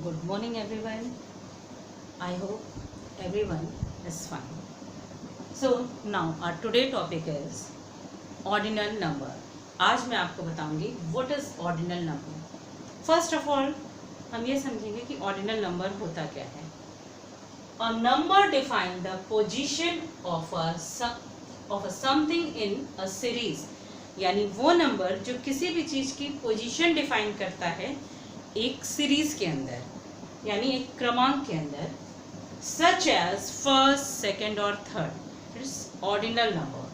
Good morning everyone. I hope everyone is fine. So now our today topic is ordinal number. आज मैं आपको बताऊंगी what is ordinal number. First of all हम ये समझेंगे कि ordinal number होता क्या है. A number defines the position of a something in a series. यानी वो नंबर जो किसी भी चीज़ की पोजीशन डिफाइन करता है एक सीरीज के अंदर, यानी एक क्रमांक के अंदर, सच एज फर्स्ट, सेकेंड और third. It's ordinal number.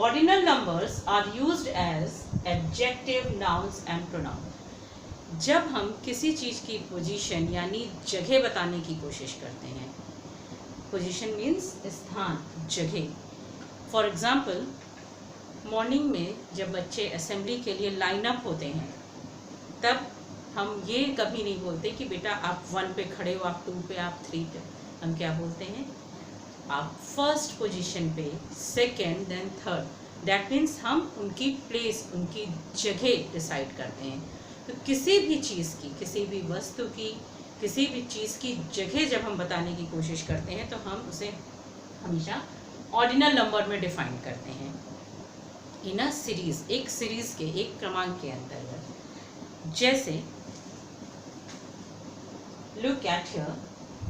Ordinal numbers are used as adjective, nouns and pronoun. जब हम किसी चीज़ की पोजीशन यानी जगह बताने की कोशिश करते हैं, पोजीशन मीन्स स्थान, जगह. फॉर एग्जाम्पल, मॉर्निंग में जब बच्चे असेंबली के लिए लाइन अप होते हैं तब हम ये कभी नहीं बोलते कि बेटा आप 1 पे खड़े हो, आप 2 पे, आप 3 पे. हम क्या बोलते हैं? आप फर्स्ट पोजीशन पे, second, then third. That means हम उनकी प्लेस, उनकी जगह डिसाइड करते हैं. तो किसी भी चीज़ की, किसी भी वस्तु की, किसी भी चीज़ की जगह जब हम बताने की कोशिश करते हैं तो हम उसे हमेशा ऑर्डिनल नंबर में डिफाइन करते हैं. इन अ सीरीज, एक सीरीज के, एक क्रमांक के अंतर्गत. जैसे लुक एट हियर,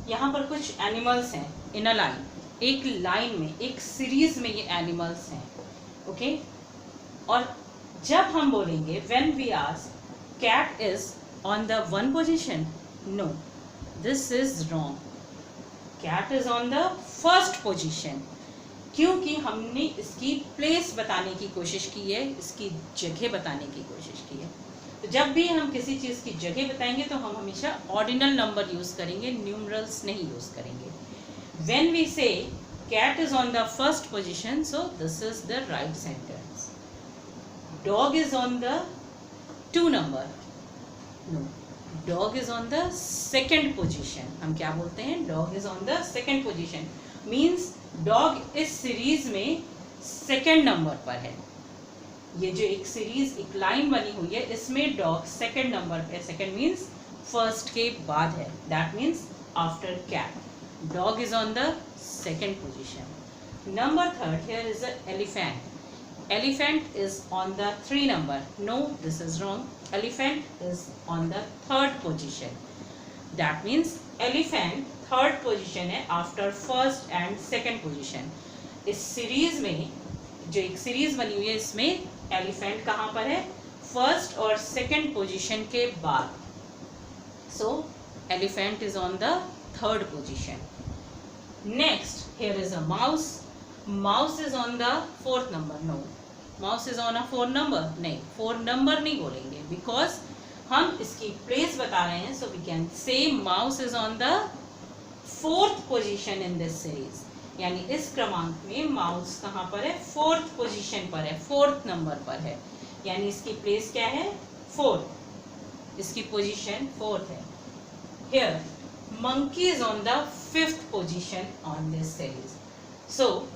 यहाँ पर कुछ एनिमल्स हैं इन अ लाइन, एक लाइन में, एक सीरीज में ये एनिमल्स हैं. ओके. और जब हम बोलेंगे when we ask cat is on the 1 position, no, this is wrong. Cat is on the first position, क्योंकि हमने इसकी प्लेस बताने की कोशिश की है, इसकी जगह बताने की कोशिश की है. तो जब भी हम किसी चीज़ की जगह बताएंगे तो हम हमेशा ऑर्डिनल नंबर यूज़ करेंगे, न्यूमरल्स नहीं यूज़ करेंगे. When we say cat is on the first position, so this is the right sentence. Dog is on the 2 number, no, dog is on the second position. हम क्या बोलते हैं? Dog is on the second position. Means dog इस series में second number पर है. ये जो एक सीरीज, एक लाइन बनी हुई है, इसमें डॉग सेकेंड नंबर पे. सेकेंड मीन्स फर्स्ट के बाद है. That means after cat. Dog is on the second position. Number third, here is a elephant. Elephant is on the 3 number. No, this is wrong. Elephant is on the third position. That means elephant third position है after first and second position. इस series में, जो एक series बनी हुई है, इसमें elephant कहाँ पर है? फर्स्ट और सेकेंड पोजीशन के बाद. So elephant is on the third position. Next, here is a mouse. Mouse is on the 4th number. No, mouse is on a 4 number. नहीं, 4 नंबर नहीं बोलेंगे, बिकॉज हम इसकी प्लेस बता रहे हैं. So we can say mouse is on the 4th position in this series. यानी इस क्रमांक में माउस कहाँ पर है? 4th पोजीशन पर है, 4th नंबर पर है. यानी इसकी प्लेस क्या है? 4th. इसकी पोजीशन 4th है. Here monkey is on the 5th position on this series. So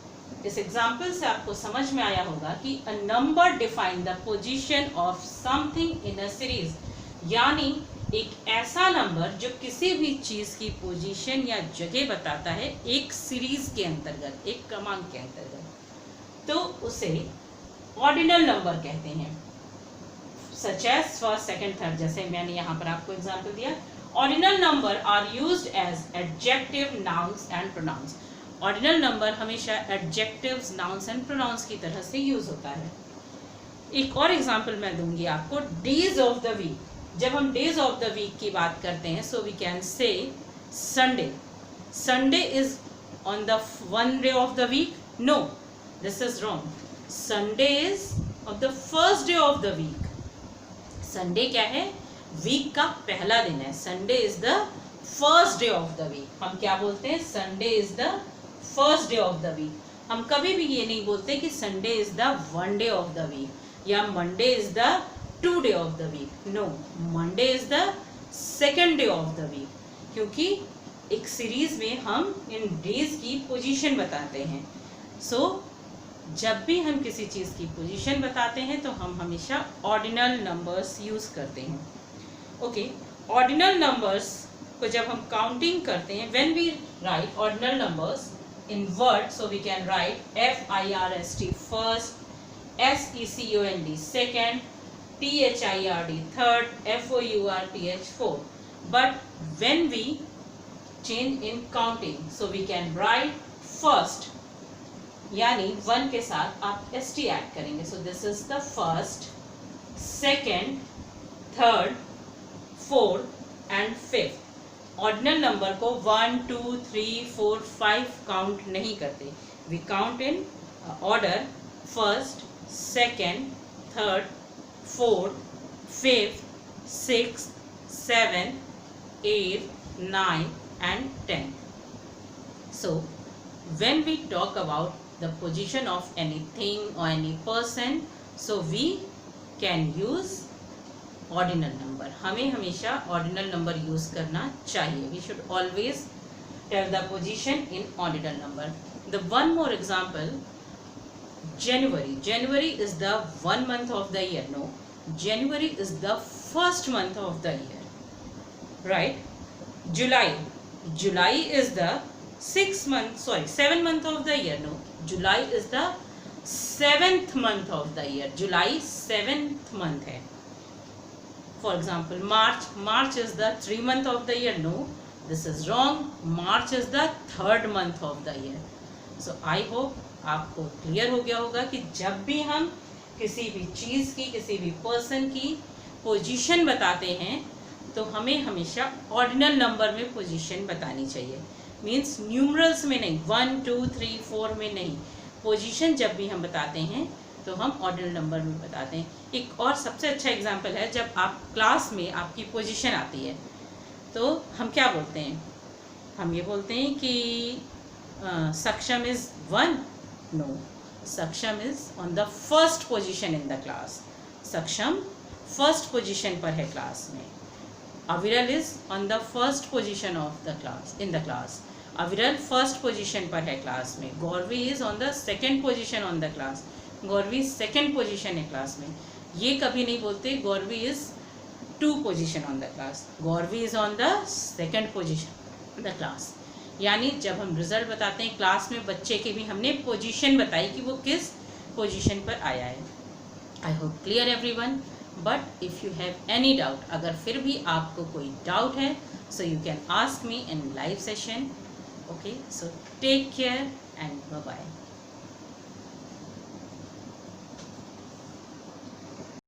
इस एग्जाम्पल से आपको समझ में आया होगा कि a number define the position of something in a series. यानी एक ऐसा नंबर जो किसी भी चीज़ की पोजीशन या जगह बताता है एक सीरीज के अंतर्गत, एक क्रमांक के अंतर्गत, तो उसे ऑर्डिनल नंबर कहते हैं. Such as first, second, third. जैसे मैंने यहाँ पर आपको एग्जांपल दिया. Ordinal number are used as adjective, nouns and pronouns. Ordinal number हमेशा एडजेक्टिव्स, नाउन्स एंड प्रोनाउंस की तरह से यूज होता है. एक और एग्जाम्पल मैं दूंगी आपको. Days of the week. जब हम डेज ऑफ द वीक की बात करते हैं, so we can say Sunday. Sunday is on the 1 day of the week. No, this is wrong. Sunday is of the first day of the week. Sunday क्या है? Week का पहला दिन है. Sunday is the first day of the week. हम क्या बोलते हैं? Sunday is the first day of the week. हम कभी भी ये नहीं बोलते कि Sunday is the 1 day of the week या Monday is the 2 day of the week. No, Monday is the second day of the week. क्योंकि एक सीरीज में हम इन डेज की पोजीशन बताते हैं. सो जब भी हम किसी चीज़ की पोजीशन बताते हैं तो हम हमेशा ऑर्डिनल नंबर्स यूज़ करते हैं. ओके, ऑर्डिनल नंबर्स को जब हम काउंटिंग करते हैं, when we write ordinal numbers in word, so we can write FIRST first, SECOND second, THIRD third, FOURTH fourth. But when we change in counting, so we can write first, यानी 1 के साथ आप ST add करेंगे. So this is the first, second, third, fourth and fifth. Ordinal number को 1 2 3 4 5 count नहीं करते. We count in order first, second, third, fourth, fifth, six, 7, 8, 9 and 10. So when we talk about the position of anything or any person, so we can use ordinal number. हमें हमेशा ordinal number use करना चाहिए. We should always tell the position in ordinal number. The one more example, January. January is the 1 month of the year. No, January is the first month of the year, right? July. July is the 7 month of the year. No, July is the 7th month of the year. July 7th month है. For example, March is the 3 month of the year. No, this is wrong. March is the 3rd month of the year. So I hope आपको clear हो गया होगा कि जब भी हम किसी भी चीज़ की, किसी भी पर्सन की पोजीशन बताते हैं तो हमें हमेशा ऑर्डिनल नंबर में पोजीशन बतानी चाहिए. मीन्स न्यूमरल्स में नहीं, 1 2 3 4 में नहीं. पोजीशन जब भी हम बताते हैं तो हम ऑर्डिनल नंबर में बताते हैं. एक और सबसे अच्छा एग्जांपल है, जब आप क्लास में आपकी पोजीशन आती है तो हम क्या बोलते हैं? हम ये बोलते हैं कि सक्षम इज़ 1. नो, सक्षम is on the first position in the class. सक्षम फर्स्ट पोजीशन पर है क्लास में. अविरल is on the first position of the class in the class. अविरल फर्स्ट पोजीशन पर है क्लास में. Gauravi is on the second position on the class. Gauravi second position है क्लास में. ये कभी नहीं बोलते Gauravi is 2 position on the class. Gauravi is on the second position on the class. यानी जब हम रिजल्ट बताते हैं क्लास में, बच्चे की भी हमने पोजीशन बताई कि वो किस पोजीशन पर आया है. I hope clear everyone. But if you have any doubt, अगर फिर भी आपको कोई डाउट है, so you can ask me in live session. Okay, so take care and bye bye.